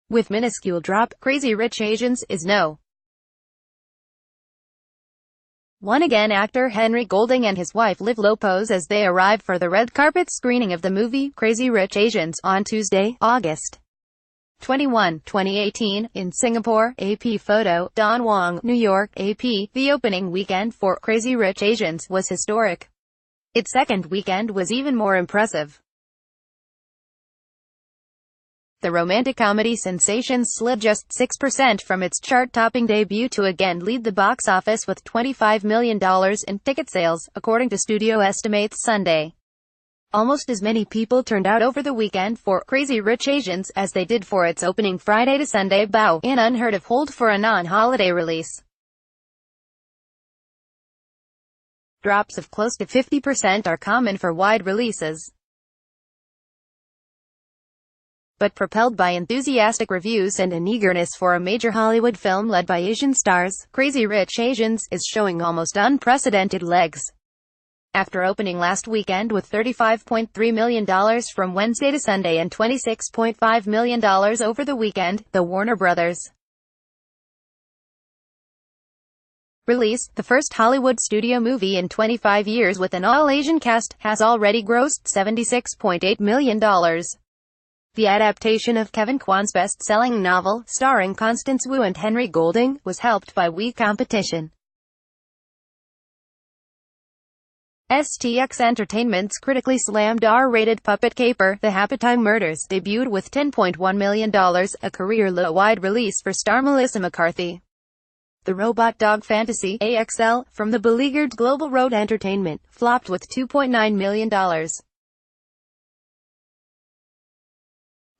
With minuscule drop, Crazy Rich Asians is no. 1 again. Actor Henry Golding and his wife Liv Lopez as they arrived for the red carpet screening of the movie Crazy Rich Asians on Tuesday, August 21, 2018, in Singapore. AP photo, Don Wong, New York. AP, the opening weekend for Crazy Rich Asians was historic. Its second weekend was even more impressive. The romantic comedy sensation slid just 6% from its chart-topping debut to again lead the box office with $25 million in ticket sales, according to studio estimates Sunday. Almost as many people turned out over the weekend for Crazy Rich Asians as they did for its opening Friday to Sunday bow, an unheard-of hold for a non-holiday release. Drops of close to 50% are common for wide releases. But propelled by enthusiastic reviews and an eagerness for a major Hollywood film led by Asian stars, Crazy Rich Asians is showing almost unprecedented legs. After opening last weekend with $35.3 million from Wednesday to Sunday and $26.5 million over the weekend, the Warner Bros. release, the first Hollywood studio movie in 25 years with an all-Asian cast, has already grossed $76.8 million. The adaptation of Kevin Kwan's best-selling novel, starring Constance Wu and Henry Golding, was helped by weak competition. STX Entertainment's critically slammed R-rated puppet caper, The Happytime Murders, debuted with $10.1 million, a career-low wide release for star Melissa McCarthy. The robot dog fantasy, AXL, from the beleaguered Global Road Entertainment, flopped with $2.9 million.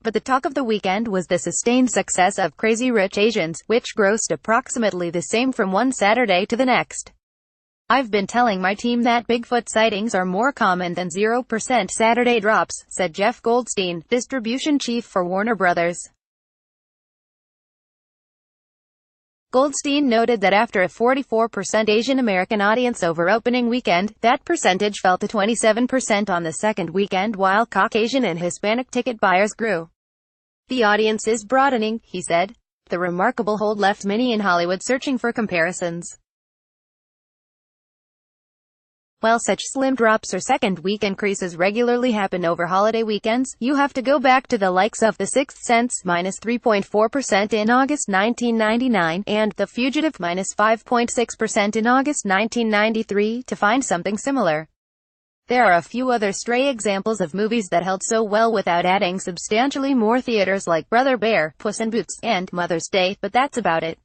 But the talk of the weekend was the sustained success of Crazy Rich Asians, which grossed approximately the same from one Saturday to the next. "I've been telling my team that Bigfoot sightings are more common than 0% Saturday drops," said Jeff Goldstein, distribution chief for Warner Bros. Goldstein noted that after a 44% Asian American audience over opening weekend, that percentage fell to 27% on the second weekend, while Caucasian and Hispanic ticket buyers grew. "The audience is broadening," he said. The remarkable hold left many in Hollywood searching for comparisons. While such slim drops or second-week increases regularly happen over holiday weekends, you have to go back to the likes of The Sixth Sense, -3.4% in August 1999, and The Fugitive, -5.6% in August 1993, to find something similar. There are a few other stray examples of movies that held so well without adding substantially more theaters, like Brother Bear, Puss in Boots, and Mother's Day, but that's about it.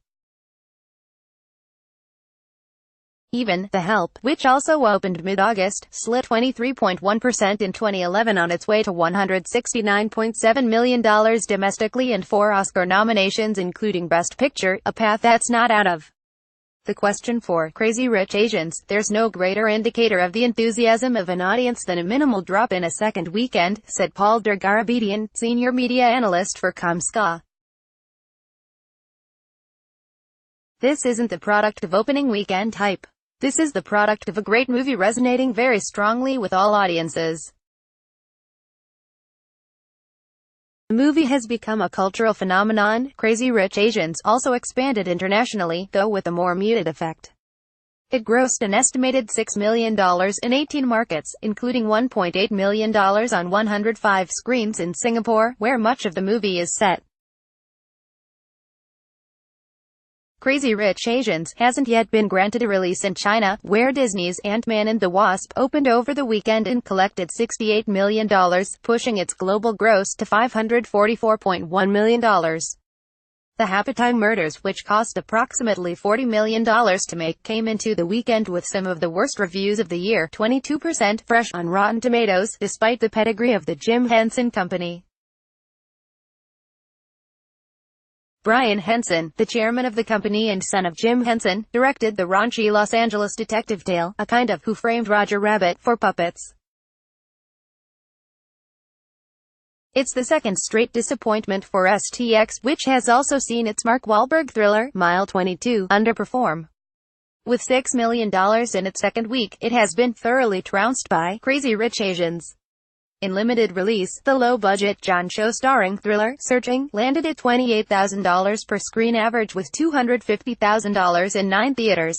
Even The Help, which also opened mid-August, slid 23.1% in 2011 on its way to $169.7 million domestically and 4 Oscar nominations including Best Picture, a path that's not out of the question for Crazy Rich Asians. "There's no greater indicator of the enthusiasm of an audience than a minimal drop in a second weekend," said Paul Dergarabedian, senior media analyst for Comscore. "This isn't the product of opening weekend hype. This is the product of a great movie resonating very strongly with all audiences. The movie has become a cultural phenomenon." Crazy Rich Asians also expanded internationally, though with a more muted effect. It grossed an estimated $6 million in 18 markets, including $1.8 million on 105 screens in Singapore, where much of the movie is set. Crazy Rich Asians hasn't yet been granted a release in China, where Disney's Ant-Man and the Wasp opened over the weekend and collected $68 million, pushing its global gross to $544.1 million. The Happytime Murders, which cost approximately $40 million to make, came into the weekend with some of the worst reviews of the year, 22% fresh on Rotten Tomatoes, despite the pedigree of the Jim Henson Company. Brian Henson, the chairman of the company and son of Jim Henson, directed the raunchy Los Angeles detective tale, a kind of Who Framed Roger Rabbit, for puppets. It's the second straight disappointment for STX, which has also seen its Mark Wahlberg thriller, Mile 22, underperform. With $6 million in its second week, it has been thoroughly trounced by Crazy Rich Asians. In limited release, the low-budget John Cho starring thriller, Searching, landed at $28,000 per screen average with $250,000 in 9 theaters.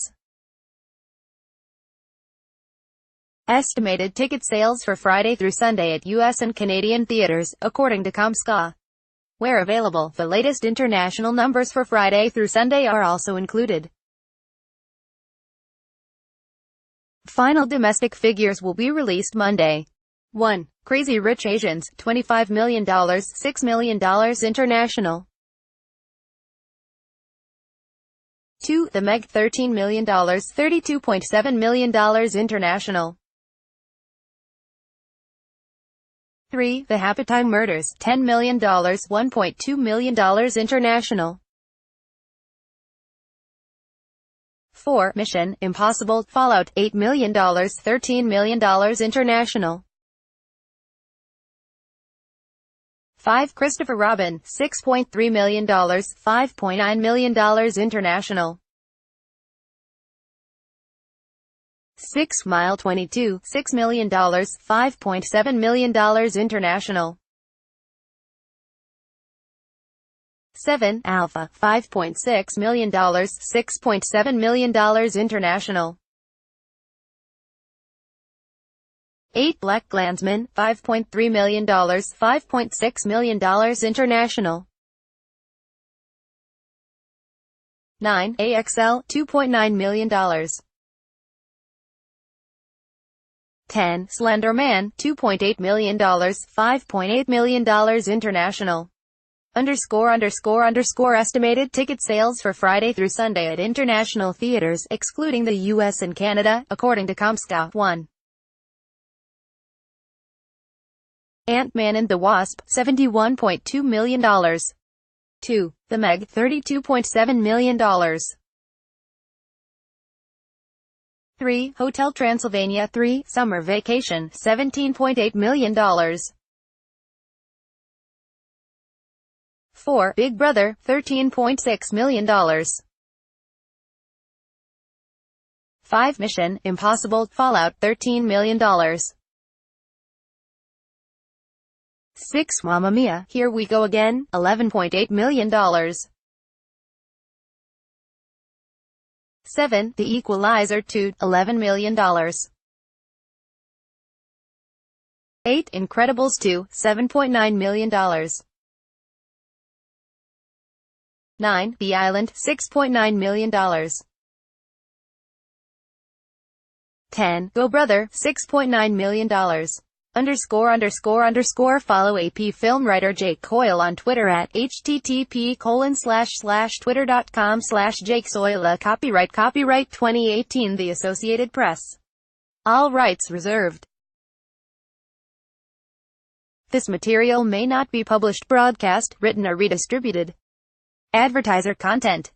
Estimated ticket sales for Friday through Sunday at U.S. and Canadian theaters, according to ComScore. Where available, the latest international numbers for Friday through Sunday are also included. Final domestic figures will be released Monday. 1. Crazy Rich Asians, $25 million, $6 million international. 2. The Meg, $13 million, $32.7 million international. 3. The Happy Time Murders, $10 million, $1.2 million international. 4. Mission Impossible Fallout, $8 million, $13 million international. 5. Christopher Robin, $6.3 million, $5.9 million international. 6. Mile 22, $6 million, $5.7 million international. 7. Alpha, $5.6 million, $6.7 million international. 8. Black Klansman, $5.3 million, $5.6 million international. 9. AXL, $2.9 million. 10. Slender Man, $2.8 million, $5.8 million international. Estimated ticket sales for Friday through Sunday at international theaters, excluding the US and Canada, according to ComScore. 1. Ant-Man and the Wasp, $71.2 million. 2. The Meg, $32.7 million. 3. Hotel Transylvania 3, Summer Vacation, $17.8 million. 4. Big Brother, $13.6 million. 5. Mission Impossible Fallout, $13 million. 6. Mamma Mia, Here We Go Again, $11.8 million. 7. The Equalizer 2, $11 million. 8. Incredibles 2, $7.9 million. 9. The Island, $6.9 million. 10. Go Brother, $6.9 million. Follow AP film writer Jake Coyle on Twitter at http://twitter.com/jakesoila. Copyright 2018 The Associated Press. All rights reserved. This material may not be published, broadcast, written or redistributed. Advertiser content.